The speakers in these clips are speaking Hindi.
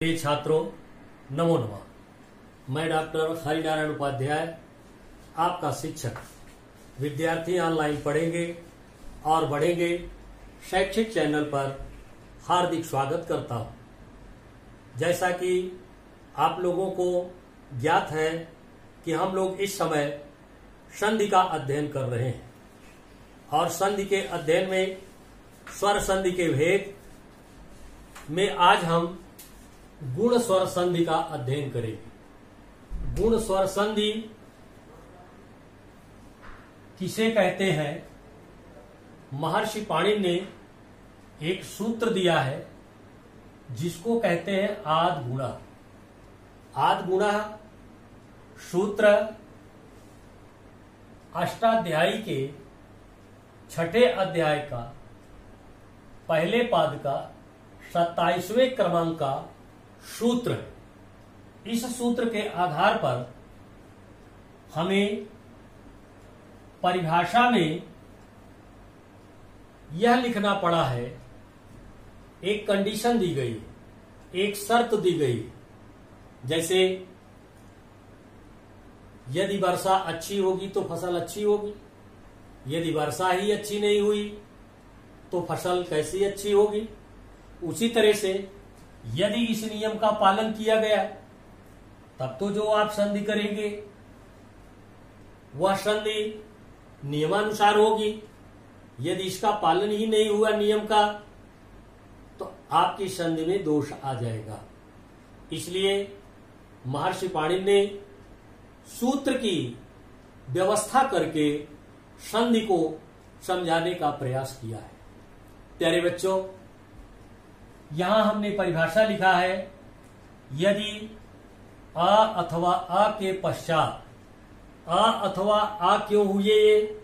प्रिय छात्रों, नमो नमः। मैं डॉक्टर हरिनारायण उपाध्याय, आपका शिक्षक। विद्यार्थी ऑनलाइन पढ़ेंगे और बढ़ेंगे शैक्षिक चैनल पर हार्दिक स्वागत करता हूं। जैसा कि आप लोगों को ज्ञात है कि हम लोग इस समय संधि का अध्ययन कर रहे हैं और संधि के अध्ययन में स्वर संधि के भेद में आज हम गुण स्वर संधि का अध्ययन करेंगे। गुण स्वर संधि किसे कहते हैं? महर्षि पाणिनि ने एक सूत्र दिया है जिसको कहते हैं आद गुणा। आद गुणा सूत्र अष्टाध्यायी के छठे अध्याय का पहले पाद का 27वें क्रमांक का सूत्र है। इस सूत्र के आधार पर हमें परिभाषा में यह लिखना पड़ा है, एक कंडीशन दी गई, एक शर्त दी गई। जैसे यदि वर्षा अच्छी होगी तो फसल अच्छी होगी, यदि वर्षा ही अच्छी नहीं हुई तो फसल कैसी अच्छी होगी। उसी तरह से यदि इस नियम का पालन किया गया तब तो जो आप संधि करेंगे वह संधि नियमानुसार होगी। यदि इसका पालन ही नहीं हुआ नियम का तो आपकी संधि में दोष आ जाएगा। इसलिए महर्षि पाणिनि ने सूत्र की व्यवस्था करके संधि को समझाने का प्रयास किया है। प्यारे बच्चों, यहां हमने परिभाषा लिखा है, यदि आ अथवा आ के पश्चात, आ अथवा आ क्यों हुए ये?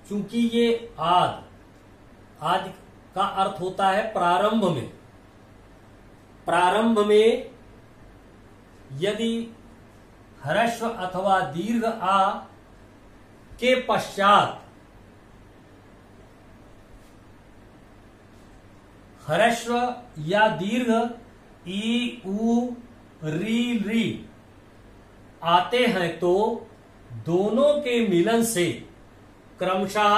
चूंकि ये आद का अर्थ होता है प्रारंभ में। प्रारंभ में यदि ह्रस्व अथवा दीर्घ आ के पश्चात ह्रस्व या दीर्घ ई उ री आते हैं तो दोनों के मिलन से क्रमशः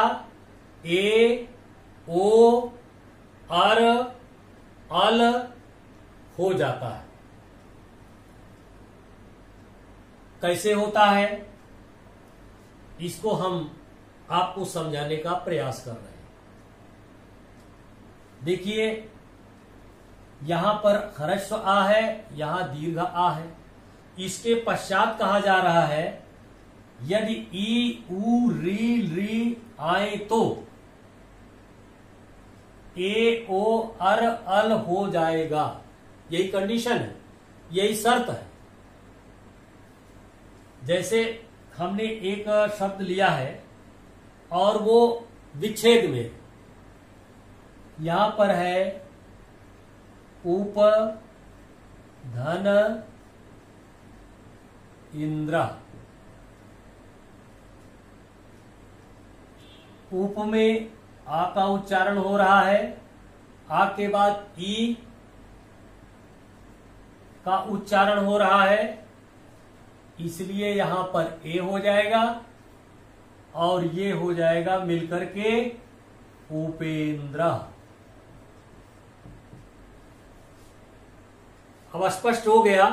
ए ओ अर अल हो जाता है। कैसे होता है इसको हम आपको समझाने का प्रयास कर रहे हैं। देखिए, यहां पर ह्रस्व आ है, यहां दीर्घ आ है। इसके पश्चात कहा जा रहा है यदि ई उ री आए तो ए ओ अर अल हो जाएगा। यही कंडीशन है, यही शर्त है। जैसे हमने एक शब्द लिया है और वो विच्छेद में, यहां पर है उप धन इंद्र। उप में आ का उच्चारण हो रहा है, आ के बाद ई का उच्चारण हो रहा है, इसलिए यहां पर ए हो जाएगा और ये हो जाएगा मिलकर के उपेंद्र। अब स्पष्ट हो गया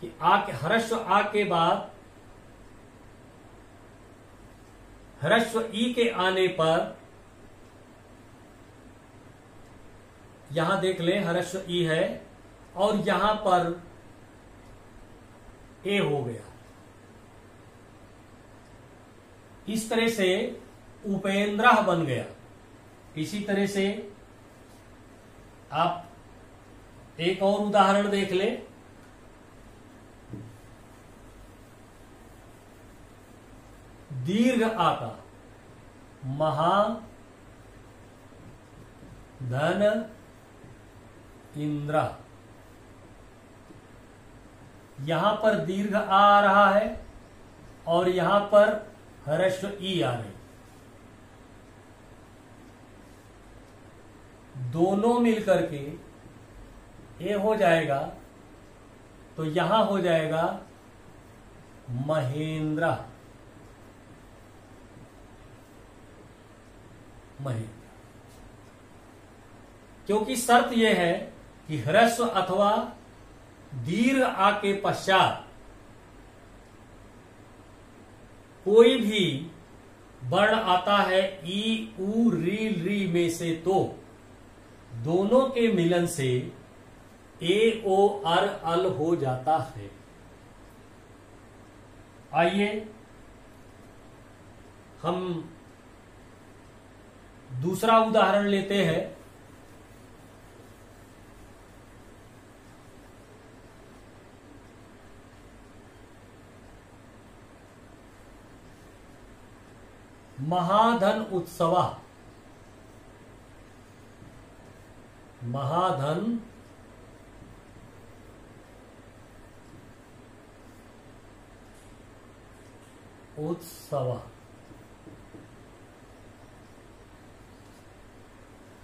कि ह्रस्व आ के बाद ह्रस्व ई के आने पर, यहां देख लें ह्रस्व ई है और यहां पर ए हो गया। इस तरह से उपेंद्र बन गया। इसी तरह से आप एक और उदाहरण देख लें। दीर्घ आ का महा धन इंद्र, यहां पर दीर्घ आ रहा है और यहां पर ह्रस्व ई आ रही। दोनों मिलकर के ए हो जाएगा तो यहां हो जाएगा महेंद्र। महेंद्र, क्योंकि शर्त यह है कि ह्रस्व अथवा दीर्घ आ के पश्चात कोई भी वर्ण आता है ई उ री में से तो दोनों के मिलन से ए ओ अर अल हो जाता है। आइए हम दूसरा उदाहरण लेते हैं। महाधन उत्सव। महाधन उत्सव।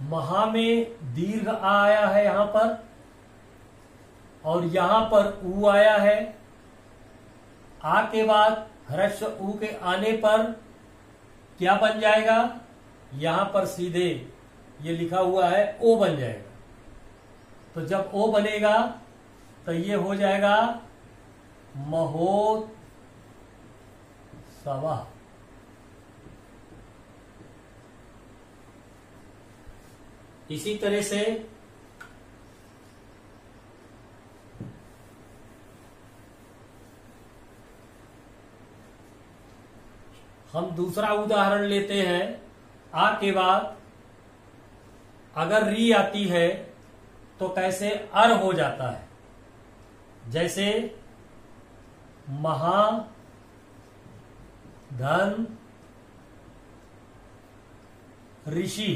महा में दीर्घ आया है यहां पर और यहां पर ऊ आया है। आ के बाद ह्रस्व ऊ के आने पर क्या बन जाएगा? यहां पर सीधे ये लिखा हुआ है ओ बन जाएगा। तो जब ओ बनेगा तो ये हो जाएगा महोत्सव। इसी तरह से हम दूसरा उदाहरण लेते हैं। आ के बाद अगर री आती है तो कैसे अर हो जाता है, जैसे महा धन ऋषि।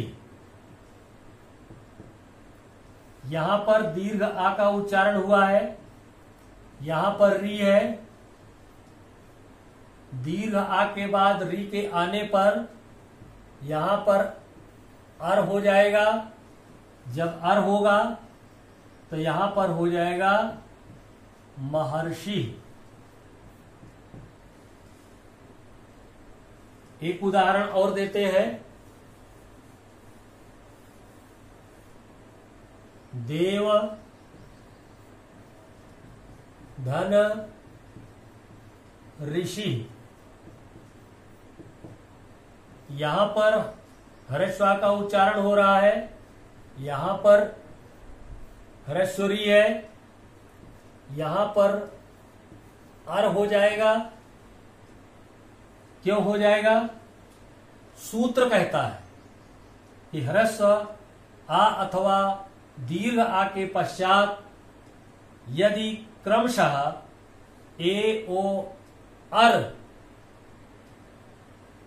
यहां पर दीर्घ आ का उच्चारण हुआ है, यहां पर री है। दीर्घ आ के बाद री के आने पर यहां पर अर हो जाएगा। जब अर होगा तो यहां पर हो जाएगा महर्षि। एक उदाहरण और देते हैं। देव धन ऋषि। यहां पर ह्रस्व का उच्चारण हो रहा है, यहां पर ह्रस्वरी है, यहां पर अर हो जाएगा। क्यों हो जाएगा? सूत्र कहता है कि ह्रस्व आ अथवा दीर्घ आ के पश्चात यदि क्रमशः ए ओ अर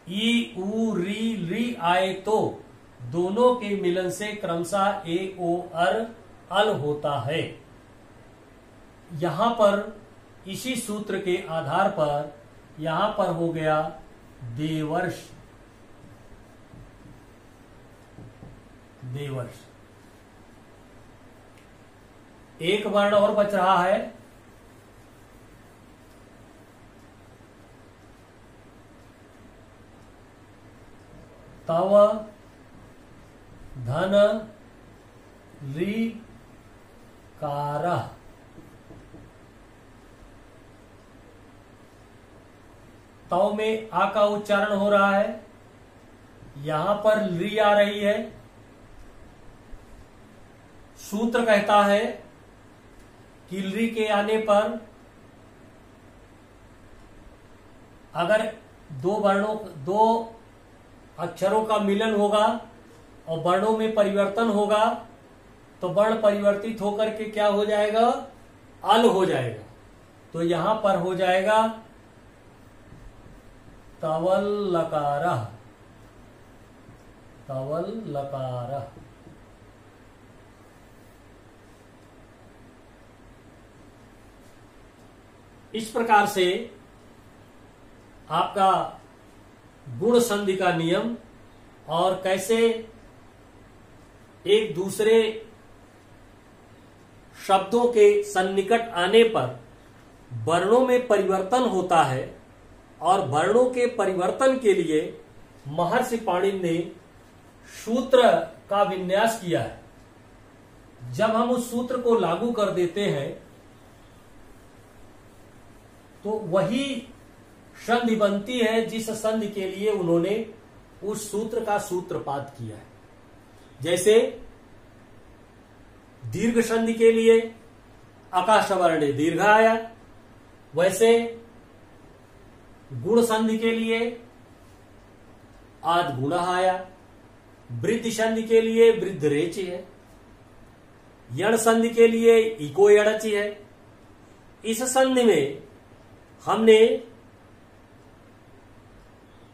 ई उ री आए तो दोनों के मिलन से क्रमशः ए ओ अर अल होता है। यहां पर इसी सूत्र के आधार पर यहां पर हो गया देवर्ष। देवर्ष। एक वर्ण और बच रहा है। तव धन री कार। तव में आ का उच्चारण हो रहा है, यहां पर री आ रही है। सूत्र कहता है कि री के आने पर अगर दो अक्षरों का मिलन होगा और वर्णों में परिवर्तन होगा तो वर्ण परिवर्तित होकर के क्या हो जाएगा? अल हो जाएगा। तो यहां पर हो जाएगा तवल लकार। तवल लकार। इस प्रकार से आपका गुण संधि का नियम और कैसे एक दूसरे शब्दों के सन्निकट आने पर वर्णों में परिवर्तन होता है और वर्णों के परिवर्तन के लिए महर्षि पाणिनि ने सूत्र का विन्यास किया है। जब हम उस सूत्र को लागू कर देते हैं तो वही संधि बनती है जिस संधि के लिए उन्होंने उस सूत्र का सूत्रपात किया है। जैसे दीर्घ संधि के लिए आकाश वर्ण दीर्घ आया, वैसे गुण संधि के लिए आद गुण आया, वृद्धि संधि के लिए वृद्ध रेचि है, यण संधि के लिए इको यणचि है। इस संधि में हमने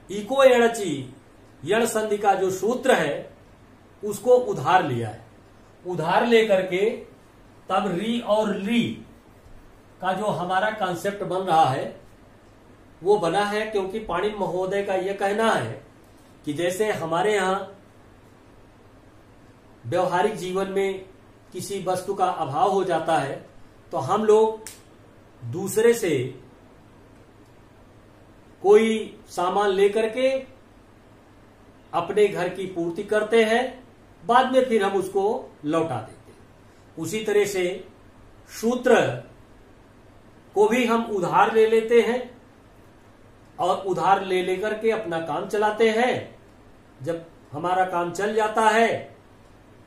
इको यणचि यण संधि का जो सूत्र है उसको उधार लिया है। उधार लेकर के तब री और ली का जो हमारा कॉन्सेप्ट बन रहा है वो बना है, क्योंकि पाणिनि महोदय का यह कहना है कि जैसे हमारे यहां व्यवहारिक जीवन में किसी वस्तु का अभाव हो जाता है तो हम लोग दूसरे से कोई सामान लेकर के अपने घर की पूर्ति करते हैं, बाद में फिर हम उसको लौटा देते हैं। उसी तरह से सूत्र को भी हम उधार ले लेते हैं और उधार ले लेकर के अपना काम चलाते हैं। जब हमारा काम चल जाता है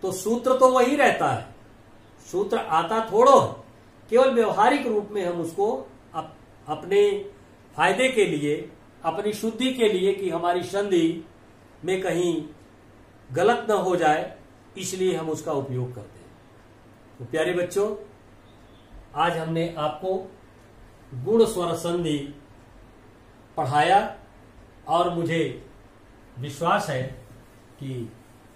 तो सूत्र तो वही रहता है, सूत्र आता थोड़ो है, केवल व्यवहारिक रूप में हम उसको अपने फायदे के लिए, अपनी शुद्धि के लिए कि हमारी संधि में कहीं गलत न हो जाए, इसलिए हम उसका उपयोग करते हैं। तो प्यारे बच्चों, आज हमने आपको गुण स्वर संधि पढ़ाया और मुझे विश्वास है कि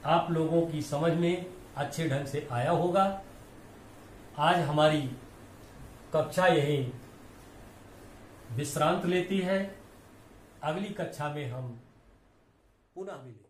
आप लोगों की समझ में अच्छे ढंग से आया होगा। आज हमारी कक्षा यहीं विश्रांत लेती है। अगली कक्षा में हम पुनः मिलेंगे।